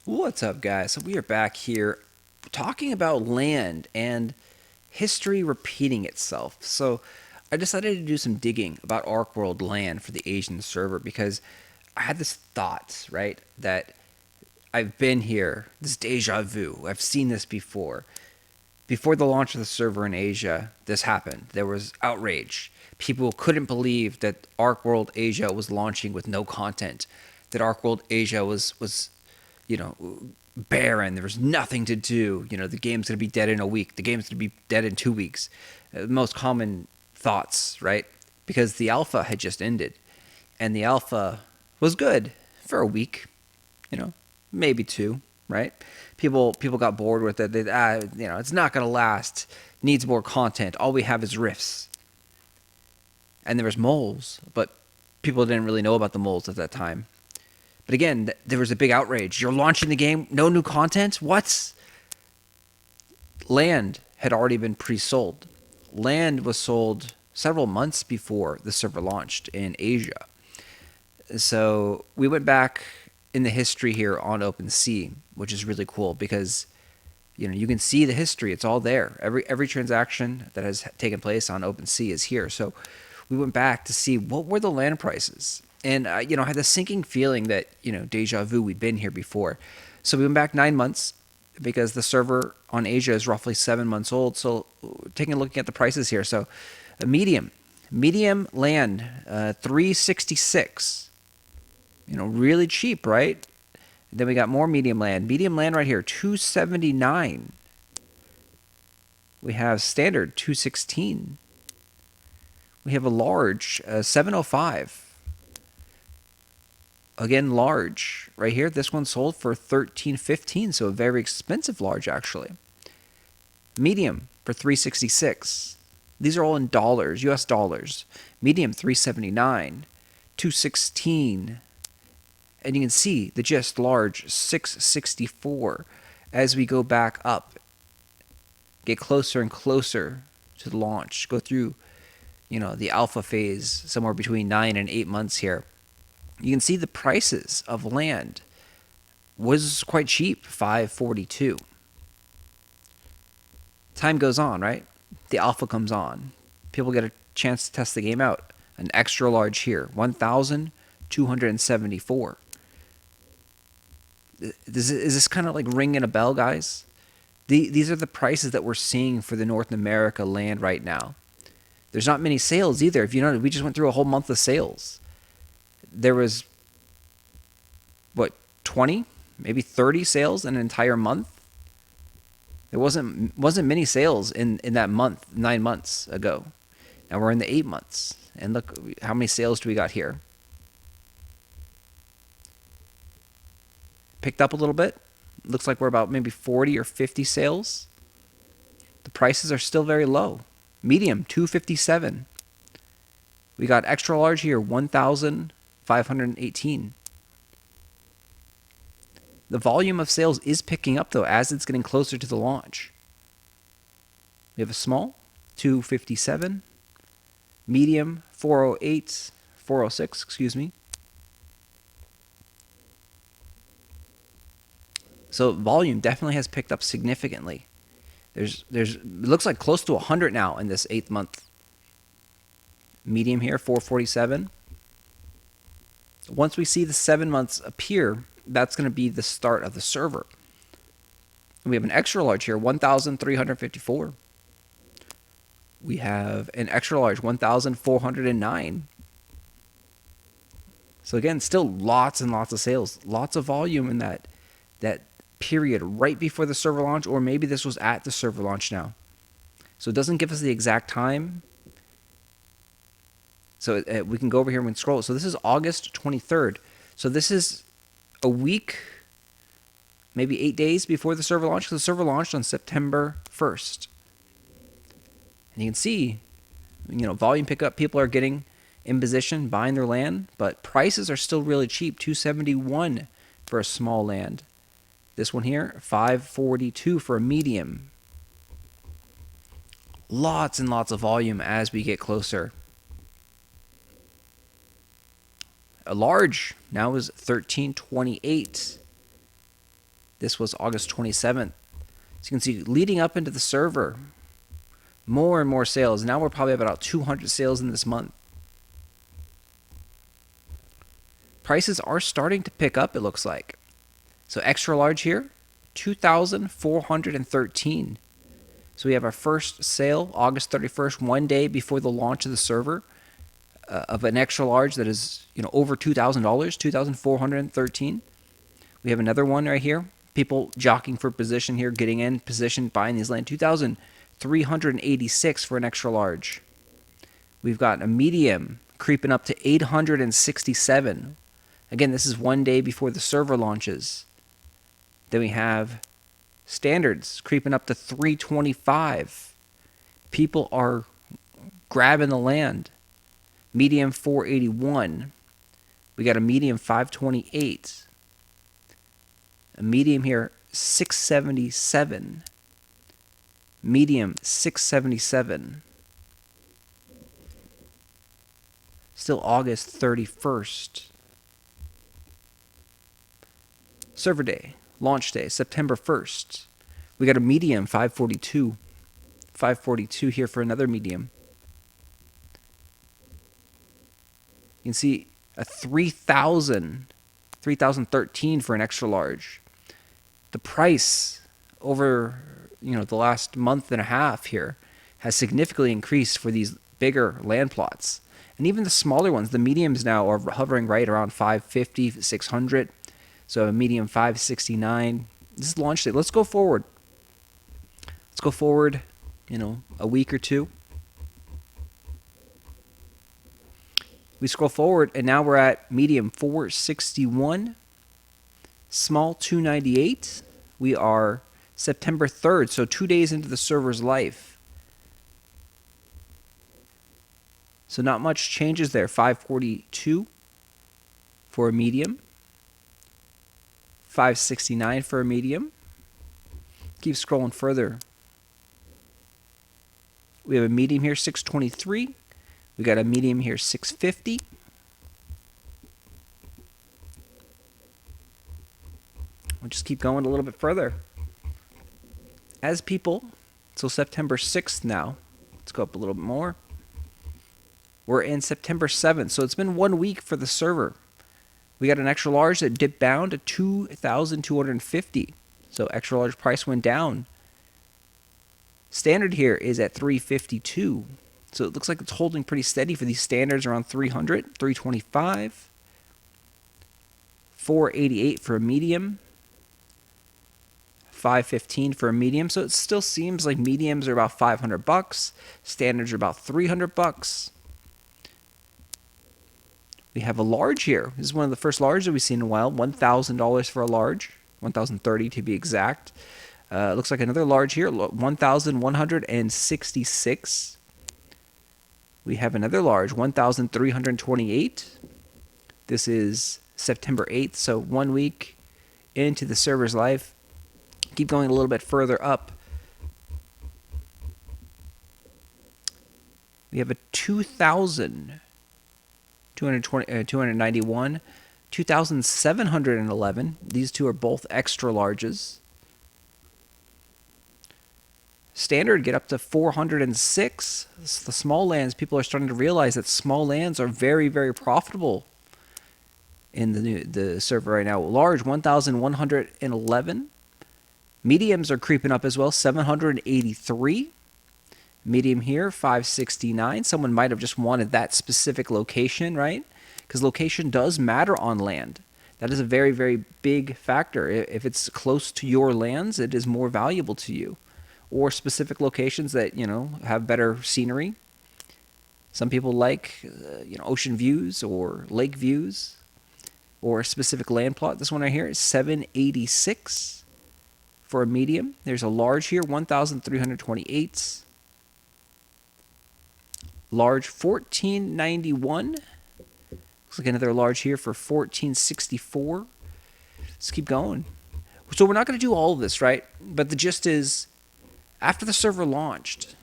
What's up, guys? So we are back here talking about land and history repeating itself. So I decided to do some digging about Archeworld land for the Asian server because I had this thought, right, that I've been here, this deja vu. I've seen this before. Before the launch of the server in Asia, this happened. There was outrage. People couldn't believe that Archeworld Asia was launching with no content. That Archeworld Asia was you know, barren. There was nothing to do. The game's going to be dead in a week. The game's going to be dead in 2 weeks. Most common thoughts, right? Because the alpha had just ended. And the alpha was good for a week, maybe two, right? People got bored with it. It's not going to last. Needs more content. All we have is rifts. And there was moles, but people didn't really know about the moles at that time. But again, there was a big outrage. You're launching the game, no new content? What? Land had already been pre-sold. Land was sold several months before the server launched in Asia. So we went back in the history here on OpenSea, which is really cool because you can see the history. It's all there. Every transaction that has taken place on OpenSea is here. So we went back to see what were the land prices. And I had the sinking feeling that deja vu. We'd been here before, so we went back 9 months because the server on Asia is roughly 7 months old. So taking a look at the prices here, so a medium land, 366. Really cheap, right? Then we got more medium land. Medium land right here, 279. We have standard, 216. We have a large, 705. Again, large right here. This one sold for 13.15, so a very expensive large actually. Medium for 366. These are all in dollars, US dollars. Medium 379, 216. And you can see the just large 664 as we go back up, get closer and closer to the launch, go through the alpha phase somewhere between 9 and 8 months here. You can see the prices of land was quite cheap, 542. Time goes on, right? The alpha comes on. People get a chance to test the game out. An extra large here, 1,274. Is this kind of like ringing a bell, guys? These are the prices that we're seeing for the North America land right now. There's not many sales either. If you know, we just went through a whole month of sales. There was, 20, maybe 30 sales in an entire month. There wasn't many sales in that month, 9 months ago. Now we're in the 8 months. And look, how many sales do we got here? Picked up a little bit. Looks like we're about maybe 40 or 50 sales. The prices are still very low. Medium, 257. We got extra large here, 1,518. The volume of sales is picking up, though, as it's getting closer to the launch. We have a small, 257. Medium, 408, 406, excuse me. So volume definitely has picked up significantly. It looks like close to 100 now in this 8th month. Medium here, 447. Once we see the 7 months appear, that's going to be the start of the server. We have an extra large here, 1,354. We have an extra large, 1,409. So again, still lots and lots of sales, lots of volume in that period right before the server launch, or maybe this was at the server launch now. So it doesn't give us the exact time. So we can go over here and scroll. So this is August 23rd. So this is a week, maybe 8 days before the server launched. So the server launched on September 1st. And you can see, volume pickup. People are getting in position, buying their land, but prices are still really cheap. 271 for a small land. This one here, 542 for a medium. Lots and lots of volume as we get closer. A large now is 1328. This was August 27th. So you can see leading up into the server, more and more sales. Now we're probably about 200 sales in this month. Prices are starting to pick up, it looks like. So extra large here, 2,413. So we have our first sale, August 31st, one day before the launch of the server, of an extra large that is, over $2,000, 2,413. We have another one right here. People jockeying for position here, getting in position, buying these land. 2,386 for an extra large. We've got a medium creeping up to 867. Again, this is one day before the server launches. Then we have standards creeping up to 325. People are grabbing the land. Medium 481. We got a medium 528. A medium here 677. Medium 677. Still August 31st. Server day, launch day, September 1st. We got a medium 542. 542 here for another medium. You can see a 3,013 for an extra large. The price over the last month and a half here has significantly increased for these bigger land plots. And even the smaller ones, the mediums now are hovering right around 550, 600. So a medium 569. This is launch day. Let's go forward. Let's go forward, a week or two. We scroll forward, and now we're at medium 461, small 298. We are September 3rd, so 2 days into the server's life. So not much changes there. 542 for a medium. 569 for a medium. Keep scrolling further. We have a medium here, 623. We got a medium here, 650. We'll just keep going a little bit further. As people, so September 6th now. Let's go up a little bit more. We're in September 7th, so it's been 1 week for the server. We got an extra large that dipped down to 2,250. So extra large price went down. Standard here is at 352. So it looks like it's holding pretty steady for these standards around 300, 325. 488 for a medium. 515 for a medium. So it still seems like mediums are about $500. Standards are about $300. We have a large here. This is one of the first large that we've seen in a while. $1,000 for a large. $1,030 to be exact. Looks like another large here. $1,166. We have another large. $1,328. This is September 8th. So 1 week into the server's life. Keep going a little bit further up. We have a 2,291, 2,711. These two are both extra larges. Standard get up to 406. The small lands, people are starting to realize that small lands are very, very profitable in the server right now. Large, 1,111. Mediums are creeping up as well, 783. Medium here, 569. Someone might have just wanted that specific location, right? Because location does matter on land. That is a very, very big factor. If it's close to your lands, it is more valuable to you. Or specific locations that, have better scenery. Some people like, ocean views or lake views or a specific land plot. This one right here is 786 for a medium. There's a large here, 1,328. Large, 1,491. Looks like another large here for 1,464. Let's keep going. So we're not going to do all of this, right? But the gist is, after the server launched,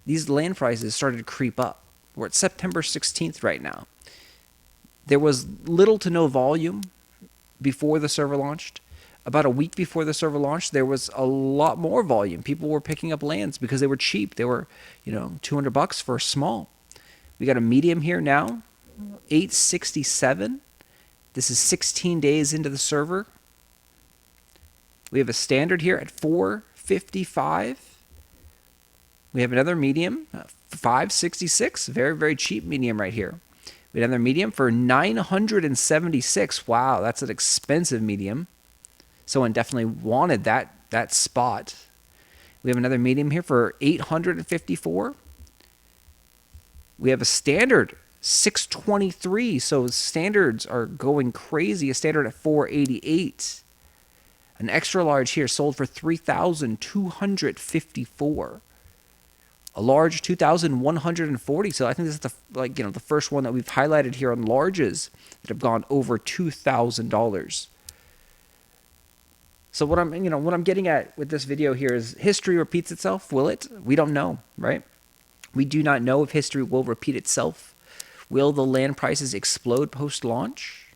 these land prices started to creep up. We're at September 16th right now. There was little to no volume before the server launched. about a week before the server launched, there was a lot more volume. People were picking up lands because they were cheap. They were, $200 for a small. We got a medium here now, 867. This is 16 days into the server. We have a standard here at 455. We have another medium, 566. Very, very cheap medium right here. We have another medium for 976. Wow, that's an expensive medium. Someone definitely wanted that spot. We have another medium here for 854. We have a standard, 623. So standards are going crazy. A standard at 488. An extra large here sold for 3,254. A large 2,140. So I think this is the first one that we've highlighted here on larges that have gone over $2,000. So what I'm getting at with this video here is history repeats itself. Will it? We don't know, right? We do not know if history will repeat itself. Will the land prices explode post-launch?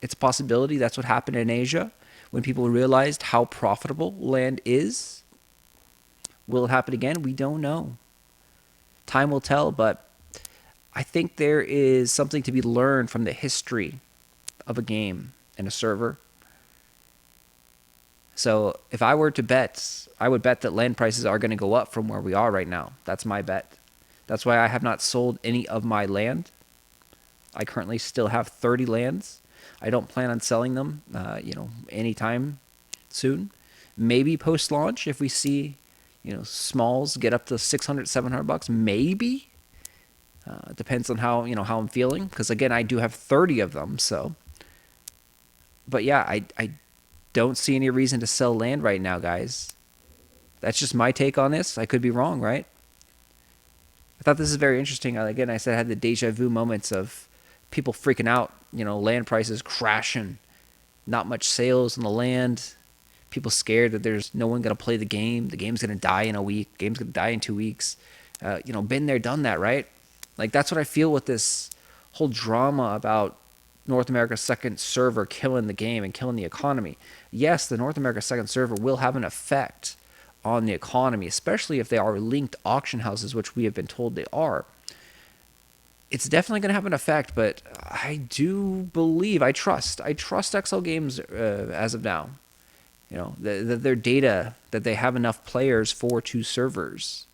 It's a possibility. That's what happened in Asia when people realized how profitable land is. Will it happen again? We don't know. Time will tell, but I think there is something to be learned from the history of a game and a server. So if I were to bet, I would bet that land prices are going to go up from where we are right now. That's my bet. That's why I have not sold any of my land. I currently still have 30 lands. I don't plan on selling them, anytime soon. Maybe post-launch if we see, smalls get up to $600, $700, maybe. Depends on how I'm feeling. Because again, I do have 30 of them. So, but yeah, I don't see any reason to sell land right now, guys. That's just my take on this. I could be wrong, right? I thought this is very interesting. Again, I said I had the deja vu moments of people freaking out, land prices crashing, not much sales on the land, people scared that there's no one going to play the game. The game's going to die in a week. The game's going to die in 2 weeks. Been there, done that, right? Like, that's what I feel with this whole drama about North America's second server killing the game and killing the economy. Yes, the North America second server will have an effect on the economy, especially if they are linked auction houses, which we have been told they are. It's definitely going to have an effect, but I do believe, I trust XL Games as of now. Their data, that they have enough players for 2 servers.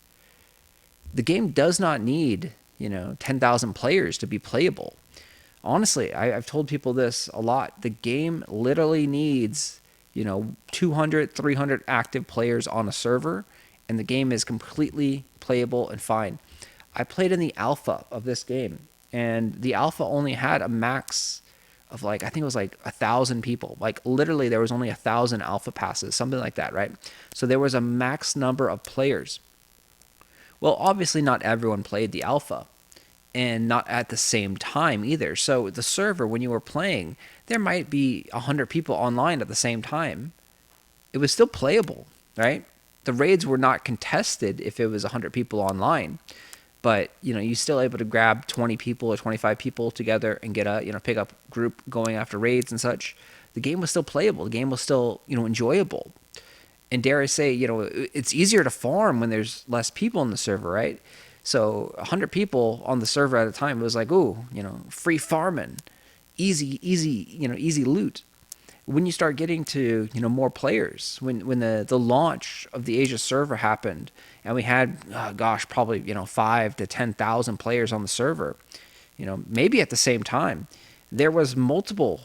The game does not need, 10,000 players to be playable. Honestly, I've told people this a lot. The game literally needs, 200, 300 active players on a server, and the game is completely playable and fine. I played in the alpha of this game, and the alpha only had a max of I think it was 1,000 people. Literally, there was only 1,000 alpha passes, something like that, right? So there was a max number of players. Well, obviously not everyone played the alpha, and not at the same time either. So the server, when you were playing, there might be 100 people online at the same time. It was still playable, right? The raids were not contested if it was 100 people online. But, you're still able to grab 20 people or 25 people together and get a, pickup group going after raids and such. The game was still playable. The game was still, enjoyable. And dare I say, it's easier to farm when there's less people in the server, right? So 100 people on the server at a time, it was free farming, easy loot. When you start getting to, more players, when the launch of the Asia server happened, and we had, probably, 5 to 10,000 players on the server, maybe at the same time, there was multiple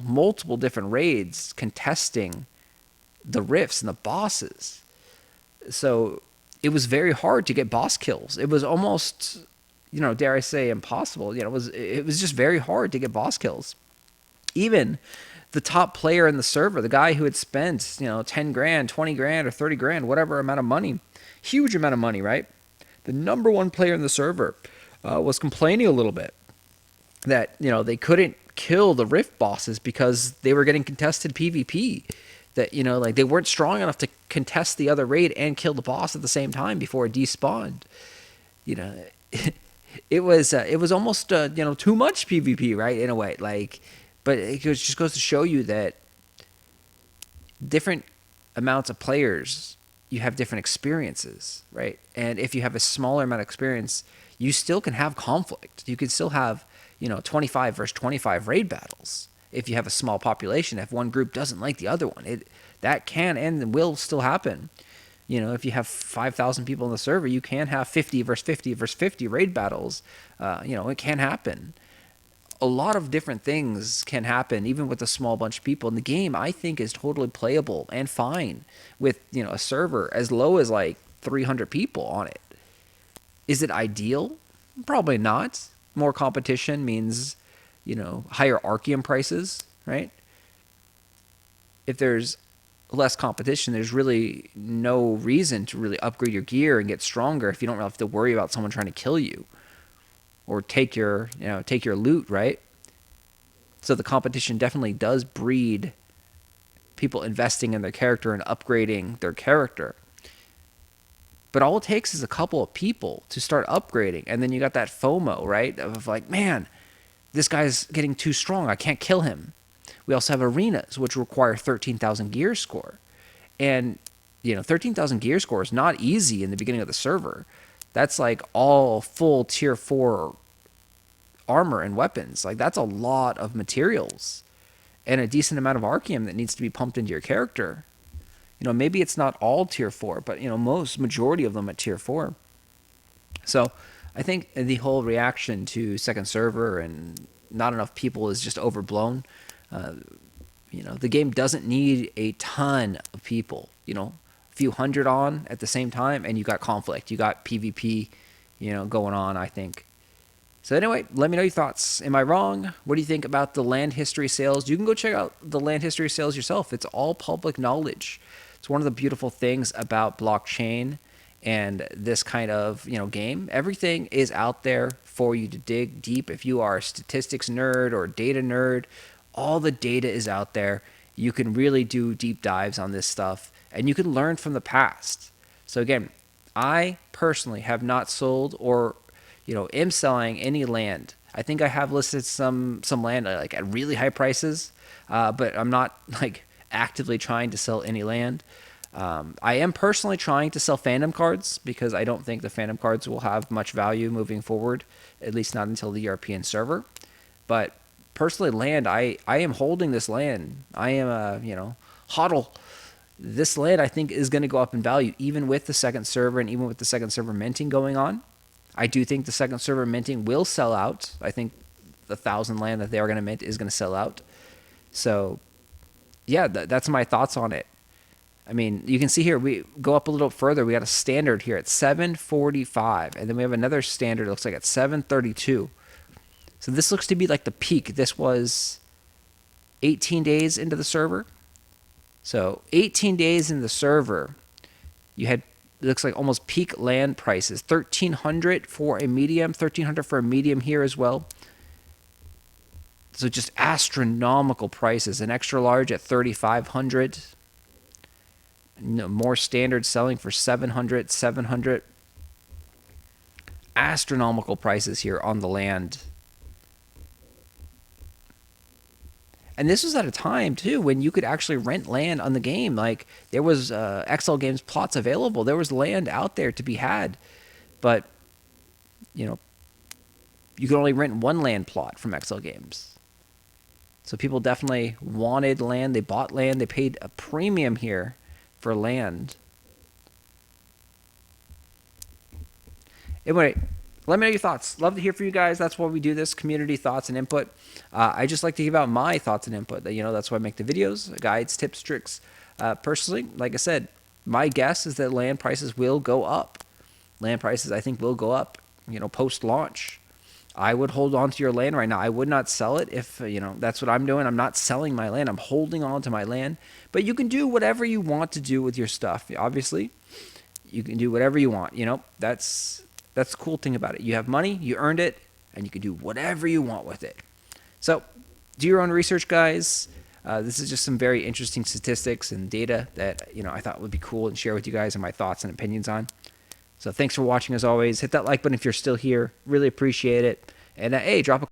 different raids contesting the rifts and the bosses. So it was very hard to get boss kills. It was almost, dare I say, impossible. It was just very hard to get boss kills. Even the top player in the server, the guy who had spent, 10 grand, 20 grand, or 30 grand, whatever amount of money, huge amount of money, right? The number one player in the server was complaining a little bit that, they couldn't kill the rift bosses because they were getting contested PvP. That, they weren't strong enough to contest the other raid and kill the boss at the same time before it despawned. It was almost, too much PvP, right? In a way, but it just goes to show you that different amounts of players, you have different experiences, right? And if you have a smaller amount of experience, you still can have conflict. You can still have, 25 versus 25 raid battles. If you have a small population, if one group doesn't like the other one, that can and will still happen. If you have 5,000 people in the server, you can have 50 versus 50 versus 50 raid battles. It can happen. A lot of different things can happen, even with a small bunch of people. And the game, I think, is totally playable and fine with, a server as low as like 300 people on it. Is it ideal? Probably not. More competition means, higher Archeum prices, right? If there's less competition, there's really no reason to really upgrade your gear and get stronger if you don't have to worry about someone trying to kill you or take your loot, right? So the competition definitely does breed people investing in their character and upgrading their character. But all it takes is a couple of people to start upgrading, and then you got that FOMO, right? Of like, man, this guy's getting too strong. I can't kill him. We also have arenas, which require 13,000 gear score. And, 13,000 gear score is not easy in the beginning of the server. That's like all full tier 4 armor and weapons. Like, that's a lot of materials and a decent amount of Archeum that needs to be pumped into your character. Maybe it's not all tier 4, but, majority of them at tier 4. So I think the whole reaction to second server and not enough people is just overblown. The game doesn't need a ton of people, a few hundred on at the same time, and you got conflict. You got PvP, going on, I think. So anyway, let me know your thoughts. Am I wrong? What do you think about the land history sales? You can go check out the land history sales yourself. It's all public knowledge. It's one of the beautiful things about blockchain and this kind of, game. Everything is out there for you to dig deep. If you are a statistics nerd or a data nerd, all the data is out there. You can really do deep dives on this stuff, and you can learn from the past. So again, I personally have not sold or, am selling any land. I think I have listed some land like at really high prices, but I'm not like actively trying to sell any land. I am personally trying to sell fandom cards because I don't think the fandom cards will have much value moving forward, at least not until the European server. But personally, land, I am holding this land. I am hodl. This land, I think, is going to go up in value even with the second server and even with the second server minting going on. I do think the second server minting will sell out. I think the 1,000 land that they are going to mint is going to sell out. So, yeah, that's my thoughts on it. I mean, you can see here, we go up a little further. We got a standard here at 745, and then we have another standard, it looks like at 732. So this looks to be like the peak. This was 18 days into the server. So 18 days in the server, you had, it looks like almost peak land prices. 1,300 for a medium, 1,300 for a medium here as well. So just astronomical prices. An extra large at 3,500. More standard selling for 700, 700. Astronomical prices here on the land. And this was at a time, too, when you could actually rent land on the game. Like, there was XL Games plots available. There was land out there to be had. But, you could only rent one land plot from XL Games. So people definitely wanted land. They bought land. They paid a premium here for land. Anyway, let me know your thoughts. Love to hear from you guys. That's why we do this, community thoughts and input. I just like to give out my thoughts and input. That's why I make the videos, guides, tips, tricks. Personally, like I said, my guess is that land prices will go up. Land prices, I think, will go up, post-launch. I would hold on to your land right now. I would not sell it if, that's what I'm doing. I'm not selling my land. I'm holding on to my land. But you can do whatever you want to do with your stuff. Obviously, you can do whatever you want. That's the cool thing about it. You have money, you earned it, and you can do whatever you want with it. So do your own research, guys. This is just some very interesting statistics and data that, I thought would be cool and share with you guys and my thoughts and opinions on. So thanks for watching as always. Hit that like button if you're still here. Really appreciate it. And hey, drop a